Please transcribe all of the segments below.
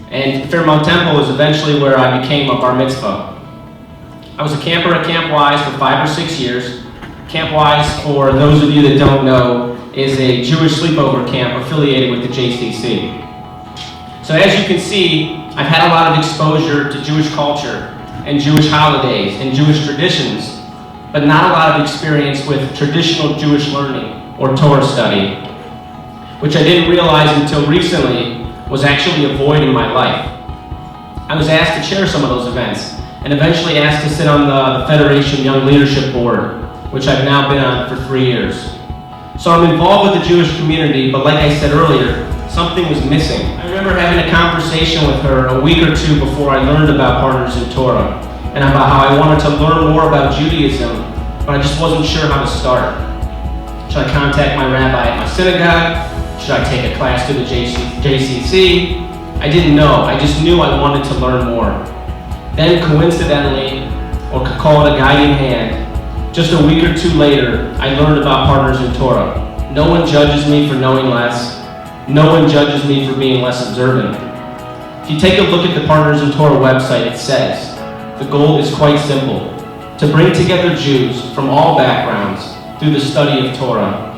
And Fairmount Temple is eventually where I became a bar mitzvah. I was a camper at Camp Wise for 5 or 6 years. Camp Wise, for those of you that don't know, is a Jewish sleepover camp affiliated with the JCC. So as you can see, I've had a lot of exposure to Jewish culture and Jewish holidays and Jewish traditions, but not a lot of experience with traditional Jewish learning or Torah study, which I didn't realize until recently was actually a void in my life. I was asked to chair some of those events and eventually asked to sit on the Federation Young Leadership Board, which I've now been on for 3 years. So I'm involved with the Jewish community, but like I said earlier, something was missing. I remember having a conversation with her a week or two before I learned about Partners in Torah, and about how I wanted to learn more about Judaism, but I just wasn't sure how to start. Should I contact my rabbi at my synagogue? Should I take a class through the JCC? I didn't know. I just knew I wanted to learn more. Then coincidentally, or could call it a guiding hand, just a week or two later, I learned about Partners in Torah. No one judges me for knowing less. No one judges me for being less observant. If you take a look at the Partners in Torah website, it says, the goal is quite simple, to bring together Jews from all backgrounds through the study of Torah.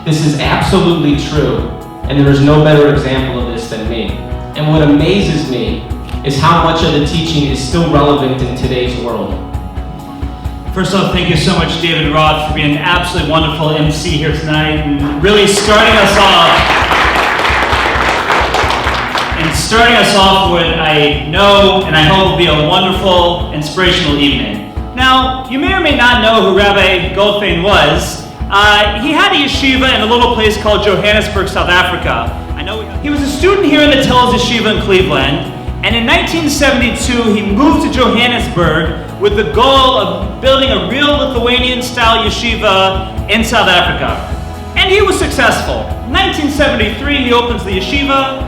This is absolutely true, and there is no better example of this than me. And what amazes me is how much of the teaching is still relevant in today's world. First off, thank you so much, David Roth, for being an absolutely wonderful MC here tonight and really starting us off with what I know and I hope will be a wonderful, inspirational evening. Now, you may or may not know who Rabbi Goldfein was. He had a yeshiva in a little place called Johannesburg, South Africa. He was a student here in the Telz Yeshiva in Cleveland, and in 1972 he moved to Johannesburg with the goal of building a real Lithuanian-style yeshiva in South Africa. And he was successful. In 1973 he opens the yeshiva,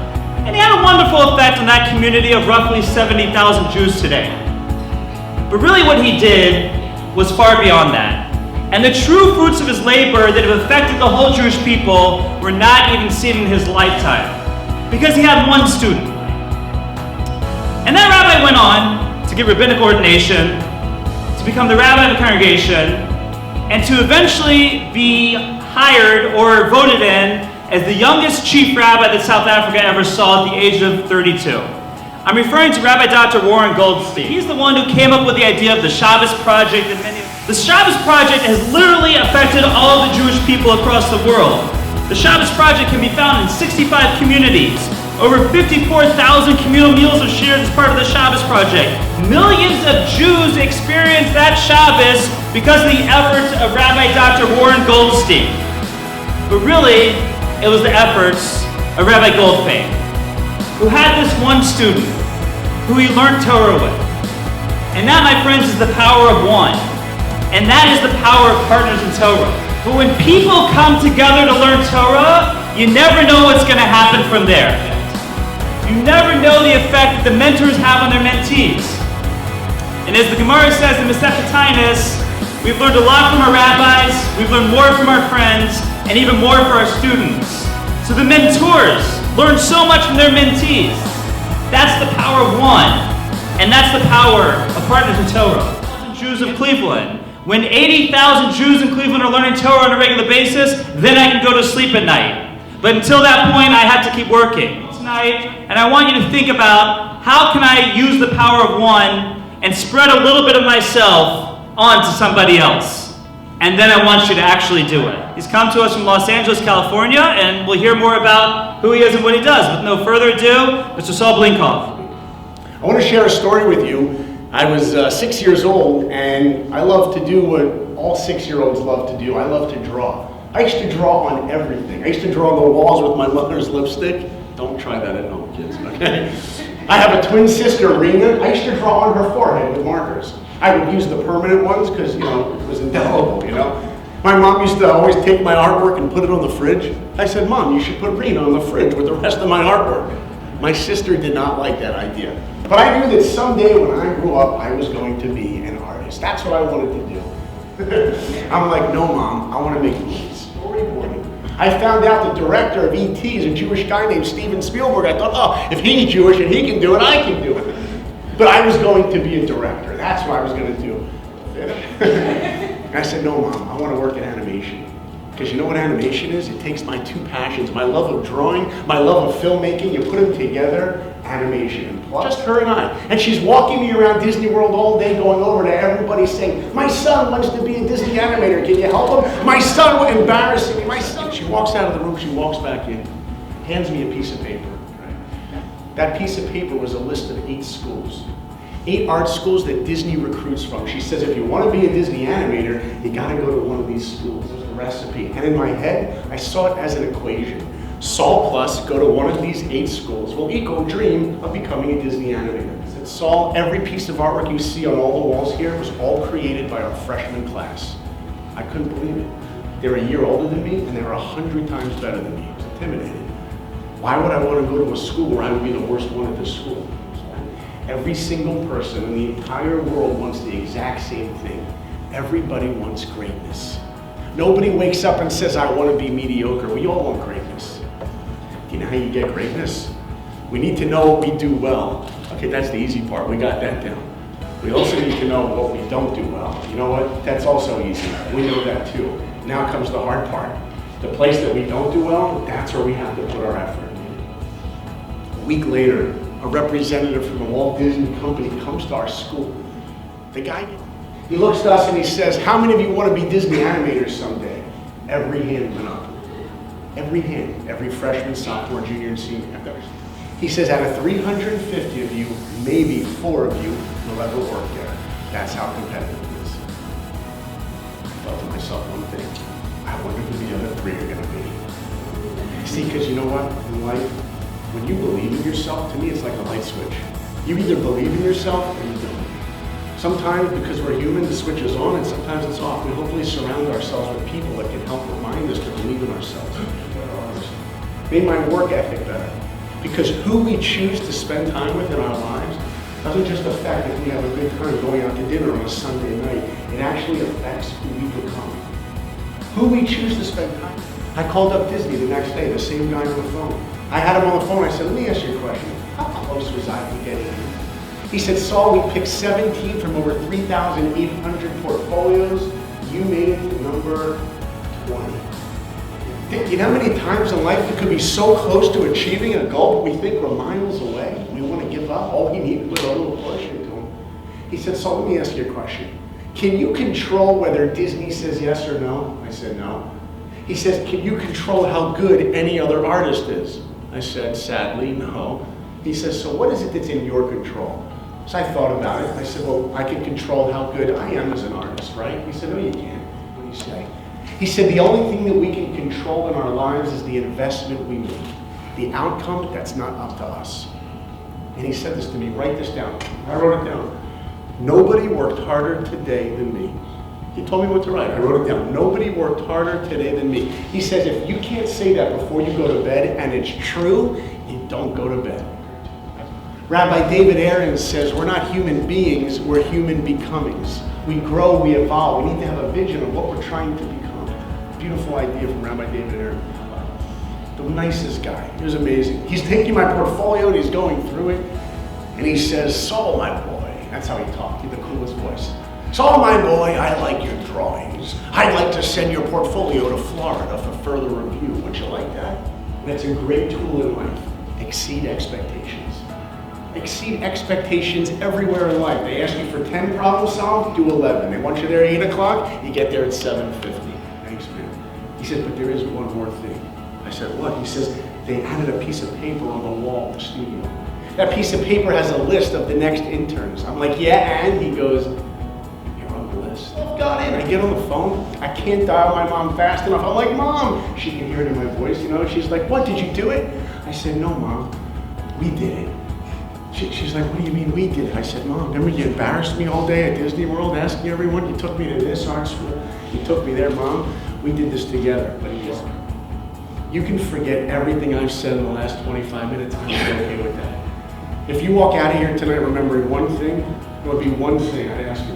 and he had a wonderful effect on that community of roughly 70,000 Jews today. But really what he did was far beyond that. And the true fruits of his labor that have affected the whole Jewish people were not even seen in his lifetime, because he had one student. And that rabbi went on to get rabbinic ordination, to become the rabbi of the congregation, and to eventually be hired or voted in as the youngest chief rabbi that South Africa ever saw at the age of 32. I'm referring to Rabbi Dr. Warren Goldstein. He's the one who came up with the idea of the Shabbos Project. The Shabbos Project has literally affected all of the Jewish people across the world. The Shabbos Project can be found in 65 communities. Over 54,000 communal meals are shared as part of the Shabbos Project. Millions of Jews experience that Shabbos because of the efforts of Rabbi Dr. Warren Goldstein. But really, it was the efforts of Rabbi Goldfein, who had this one student who he learned Torah with. And that, my friends, is the power of one. And that is the power of Partners in Torah. But when people come together to learn Torah, you never know what's going to happen from there. You never know the effect that the mentors have on their mentees. And as the Gemara says in Masechet Taanis, we've learned a lot from our rabbis, we've learned more from our friends, and even more for our students. So the mentors learn so much from their mentees. That's the power of one. And that's the power of Partners in Torah. Jews of Cleveland. When 80,000 Jews in Cleveland are learning Torah on a regular basis, then I can go to sleep at night. But until that point, I have to keep working. Tonight, and I want you to think about how can I use the power of one and spread a little bit of myself onto somebody else. And then I want you to actually do it. He's come to us from Los Angeles, California, and we'll hear more about who he is and what he does. With no further ado, Mr. Saul Blinkhoff. I want to share a story with you. I was 6 years old, and I love to do what all 6-year-olds love to do. I love to draw. I used to draw on everything. I used to draw on the walls with my mother's lipstick. Don't try that at home, kids, okay? I have a twin sister, Rena. I used to draw on her forehead with markers. I would use the permanent ones because, it was indelible, My mom used to always take my artwork and put it on the fridge. I said, Mom, you should put Rena on the fridge with the rest of my artwork. My sister did not like that idea. But I knew that someday when I grew up, I was going to be an artist. That's what I wanted to do. I'm like, no, Mom, I want to make movies. Storyboarding. I found out the director of E.T. is a Jewish guy named Steven Spielberg. I thought, oh, if he's Jewish and he can do it, I can do it. But I was going to be a director. That's what I was going to do. I said, no, Mom, I want to work in animation. Because you know what animation is? It takes my two passions, my love of drawing, my love of filmmaking, you put them together, animation. And just her and I. And she's walking me around Disney World all day, going over to everybody saying, my son wants to be a Disney animator, can you help him? My son was embarrassing me, my son. She walks out of the room, she walks back in, hands me a piece of paper. Right? That piece of paper was a list of 8 schools. 8 art schools that Disney recruits from. She says, if you want to be a Disney animator, you got to go to one of these schools. There's a recipe. And in my head, I saw it as an equation. Saul plus go to one of these 8 schools will equal dream of becoming a Disney animator. I said, Saul, every piece of artwork you see on all the walls here was all created by our freshman class. I couldn't believe it. They're a year older than me, and they're 100 times better than me. I was intimidated. Why would I want to go to a school where I would be the worst one at this school? Every single person in the entire world wants the exact same thing. Everybody wants greatness. Nobody wakes up and says, I want to be mediocre. We all want greatness. Do you know how you get greatness? We need to know what we do well. Okay, that's the easy part. We got that down. We also need to know what we don't do well. You know what? That's also easy. We know that too. Now comes the hard part. The place that we don't do well, that's where we have to put our effort. A week later, a representative from the Walt Disney Company comes to our school. The guy, he looks at us and he says, how many of you want to be Disney animators someday? Every hand went up. Every hand. Every freshman, sophomore, junior, and senior. He says, out of 350 of you, maybe 4 of you will ever work there. That's how competitive it is. I thought to myself one thing. I wonder who the other 3 are going to be. See, because you know what? In life, when you believe in yourself, to me, it's like a light switch. You either believe in yourself or you don't. Sometimes, because we're human, the switch is on, and sometimes it's off. We hopefully surround ourselves with people that can help remind us to believe in ourselves. Made my work ethic better. Because who we choose to spend time with in our lives doesn't just affect if we have a good time going out to dinner on a Sunday night. It actually affects who we become. Who we choose to spend time with. I called up Disney the next day, the same guy on the phone. I had him on the phone. I said, let me ask you a question. How close was I to getting in? He said, Saul, we picked 17 from over 3,800 portfolios. You made it to number 20. You know how many times in life we could be so close to achieving a goal, but we think we're miles away? We want to give up. All he needed was a little push into him. He said, Saul, let me ask you a question. Can you control whether Disney says yes or no? I said, no. He says, can you control how good any other artist is? I said, sadly, no. He says, so what is it that's in your control? So I thought about it. I said, well, I can control how good I am as an artist, right? He said, no, you can't. What do you say? He said, the only thing that we can control in our lives is the investment we make. The outcome, that's not up to us. And he said this to me, write this down. I wrote it down. Nobody worked harder today than me. He told me what to write. I wrote it down. Nobody worked harder today than me. He says, if you can't say that before you go to bed, and it's true, you don't go to bed. Rabbi David Aaron says, we're not human beings, we're human becomings. We grow, we evolve. We need to have a vision of what we're trying to become. Beautiful idea from Rabbi David Aaron. The nicest guy. He was amazing. He's taking my portfolio and he's going through it. And he says, Saul, my boy. That's how he talked. He had the coolest voice. Saul, my boy, I like your drawings. I'd like to send your portfolio to Florida for further review. Would you like that? That's a great tool in life. Exceed expectations. Exceed expectations everywhere in life. They ask you for 10 problems solved, do 11. They want you there at 8 o'clock, you get there at 7:50. Thanks, man. He said, but there is one more thing. I said, what? He says, they added a piece of paper on the wall of the studio. That piece of paper has a list of the next interns. I'm like, yeah, and? He goes, you're on the list. I've got in. I get on the phone. I can't dial my mom fast enough. I'm like, Mom. She can hear it in my voice, you know. She's like, what, did you do it? I said, no, Mom, we did it. She's like, what do you mean we did it? I said, Mom, remember you embarrassed me all day at Disney World asking everyone? You took me to this art school. You took me there, Mom. We did this together. But he goes, you can forget everything I've said in the last 25 minutes. I'm okay with that. If you walk out of here tonight remembering one thing, it would be one thing I'd ask you.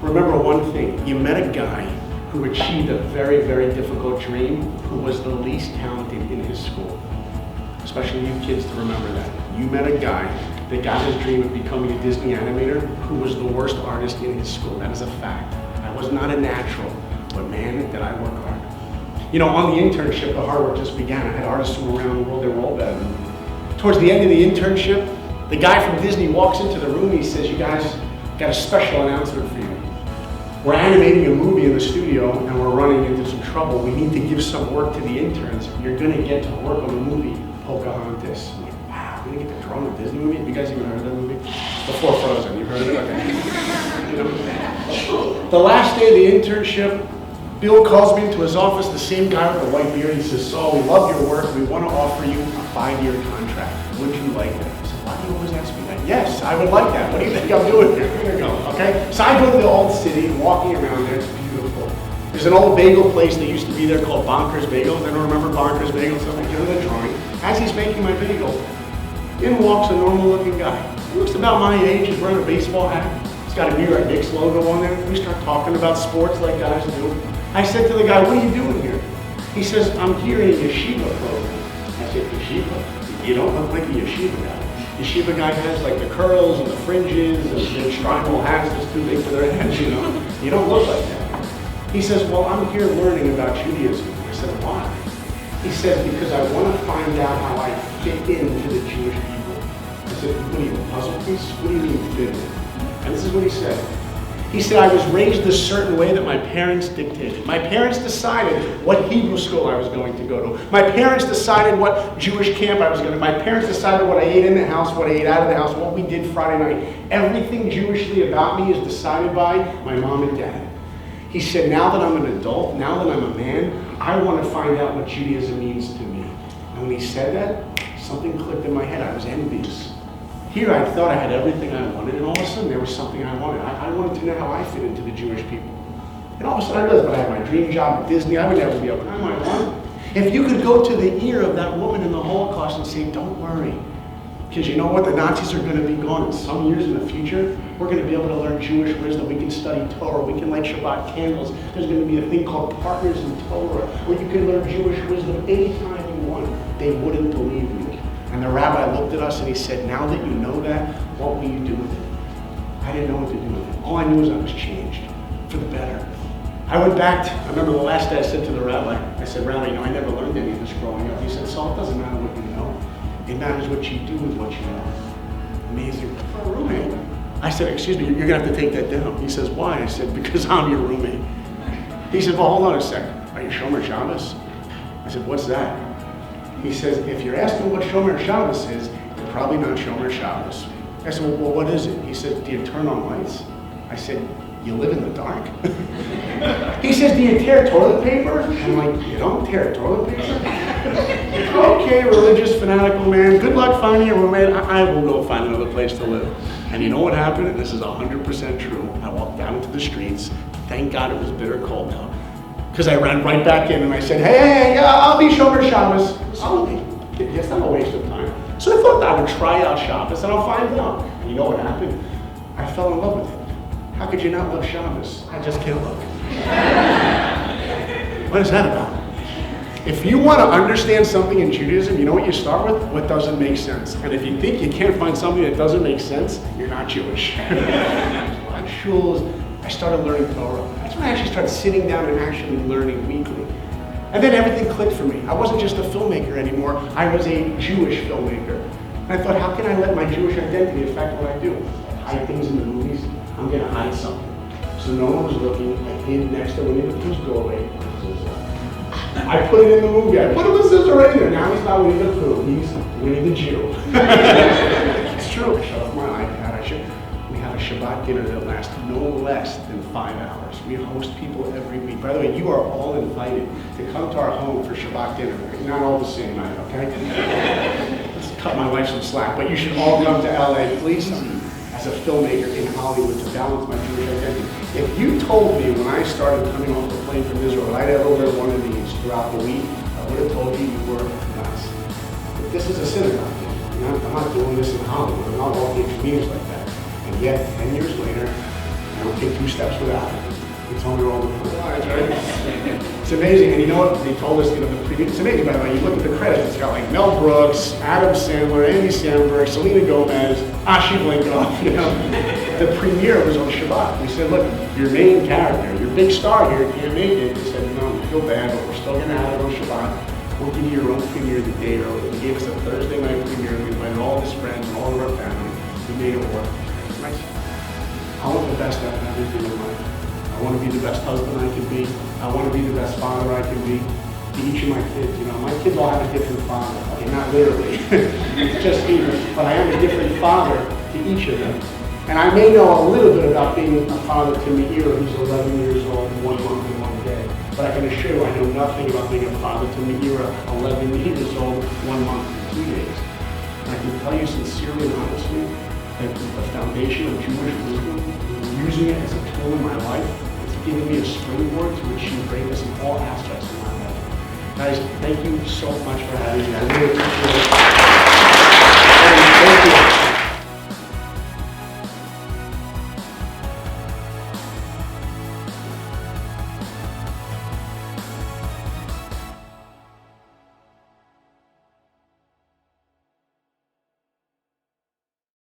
Remember one thing. You met a guy who who achieved a very, very difficult dream, who was the least talented in his school. Especially you kids to remember that. You met a guy that got his dream of becoming a Disney animator who was the worst artist in his school. That is a fact. I was not a natural, but man, did I work hard. You know, on the internship, the hard work just began. I had artists from around the world that were all better than me. Towards the end of the internship, the guy from Disney walks into the room and he says, "You guys got a special announcement for you. We're animating a movie in the studio and we're running into some trouble. We need to give some work to the interns. You're gonna get to work on the movie Pocahontas." I'm like, wow, we're gonna get to draw on a Disney movie? Have you guys even heard of that movie? Before Frozen, you've heard of it? Okay. You know? The last day of the internship, Bill calls me into his office, the same guy with the white beard. He says, "Saul, we love your work. We want to offer you a 5-year contract. Would you like that?" I said, "Why do you always ask me that?" "Yes, I would like that. What do you think I'm doing here?" Here we go, okay? So I go to the old city, walking around there. It's beautiful. There's an old bagel place that used to be there called Bonkers Bagels. I don't remember Bonkers Bagels, so I get in the drawing. As he's making my bagel, in walks a normal-looking guy. He looks about my age. He's wearing a baseball hat. He's got a New York Knicks logo on there. We start talking about sports like guys do. I said to the guy, "What are you doing here?" He says, "I'm here in a yeshiva program." I said, "Yeshiva? You don't look like a yeshiva guy." Yeshiva guy has like the curls and the fringes and the stripal hats that's too big for their heads, you know? You don't look like that. He says, "Well, I'm here learning about Judaism." I said, "Why?" He says, "Because I want to find out how I fit into the Jewish people." I said, "What are you, a puzzle piece? What do you mean fit in?" And this is what he said. He said, "I was raised a certain way that my parents dictated. My parents decided what Hebrew school I was going to go to. My parents decided what Jewish camp I was going to. My parents decided what I ate in the house, what I ate out of the house, what we did Friday night. Everything Jewishly about me is decided by my mom and dad." He said, "Now that I'm an adult, now that I'm a man, I want to find out what Judaism means to me." And when he said that, something clicked in my head. I was envious. Here I thought I had everything I wanted, and all of a sudden there was something I wanted. I wanted to know how I fit into the Jewish people. And all of a sudden I realized, but I had my dream job at Disney. I would never be able to. I might want. If you could go to the ear of that woman in the Holocaust and say, "Don't worry, because you know what? The Nazis are going to be gone in some years in the future. We're going to be able to learn Jewish wisdom. We can study Torah. We can light Shabbat candles. There's going to be a thing called Partners in Torah, where you can learn Jewish wisdom anytime you want." They wouldn't believe me. And the rabbi looked at us and he said, "Now that you know that, what will you do with it?" I didn't know what to do with it. All I knew was I was changed for the better. I went back I remember the last day I said to the rabbi, I said, "Rabbi, you know, I never learned any of this growing up." He said, "Saul, it doesn't matter what you know. It matters what you do with what you know." Amazing. For a roommate. I said, "Excuse me, you're going to have to take that down." He says, "Why?" I said, "Because I'm your roommate." He said, "Well, hold on a second. Are you Shomer Shabbos?" I said, "What's that?" He says, "If you're asking what Shomer Shabbos is, you're probably not Shomer Shabbos." I said, "Well, what is it?" He said, "Do you turn on lights?" I said, "You live in the dark?" He says, "Do you tear toilet paper?" I'm like, "You don't tear toilet paper?" Okay, religious, fanatical man. Good luck finding a roommate. I will go find another place to live. And you know what happened? And this is 100% true. I walked down into the streets. Thank God it was bitter cold out. Because I ran right back in and I said, hey, I'll be Shomer Shabbos. Oh, it's not a waste of time. So I thought I would try out Shabbos and I'll find out. And you know what happened? I fell in love with it. How could you not love Shabbos? I just can't look. What is that about? If you want to understand something in Judaism, you know what you start with? What doesn't make sense. And if you think you can't find something that doesn't make sense, you're not Jewish. On shuls, I started learning Torah. That's when I actually started sitting down and actually learning weekly. And then everything clicked for me. I wasn't just a filmmaker anymore. I was a Jewish filmmaker. And I thought, how can I let my Jewish identity affect what I do? I hide things in the movies. I'm going to hide something. So no one was looking. I hid next to Winnie the Pooh's doorway. I put it in the movie. I put a scissor right in there. Now he's not Winnie the Pooh. He's Winnie the Jew. It's true. I shut off my iPad. We have a Shabbat dinner that lasts no less than 5 hours. We host people every week. By the way, you are all invited to come to our home for Shabbat dinner. Not all the same night, okay? Let's cut my wife some slack. But you should all come to LA, please, as a filmmaker in Hollywood to balance my Jewish identity. If you told me when I started coming off the plane from Israel that I'd ever wear one of these throughout the week, I would have told you were nuts. But this is a synagogue. I'm not doing this in Hollywood. I'm not walking in communities like that. And yet, 10 years later, I don't take 2 steps without it. It's only all the lines, right? It's amazing, and you know what? They told us, the premiere. It's amazing, by the way. You look at the credits. It's got like Mel Brooks, Adam Sandler, Andy Samberg, Selena Gomez, Ashi Blinkoff. The premiere was on Shabbat. We said, look, your main character, your big star here, can't make it. They said, no, we feel bad, but we're still going to have it on Shabbat. We'll give you your own premiere the day early. They gave us a Thursday night premiere. We invited all of his friends and all of our family. We made it work. Nice. I want the best out of everything in life. I want to be the best husband I can be. I want to be the best father I can be to each of my kids. My kids all have a different father. Okay, not literally. It's just either. But I am a different father to each of them. And I may know a little bit about being a father to Meira, who's 11 years old, 1 month and 1 day. But I can assure you I know nothing about being a father to Meira, 11 years old, 1 month and 2 days. And I can tell you sincerely and honestly that the foundation of Jewish wisdom, using it as a tool in my life, it's giving me a springboard to achieve greatness in all aspects of my life. Guys, thank you so much for having me. I really appreciate it.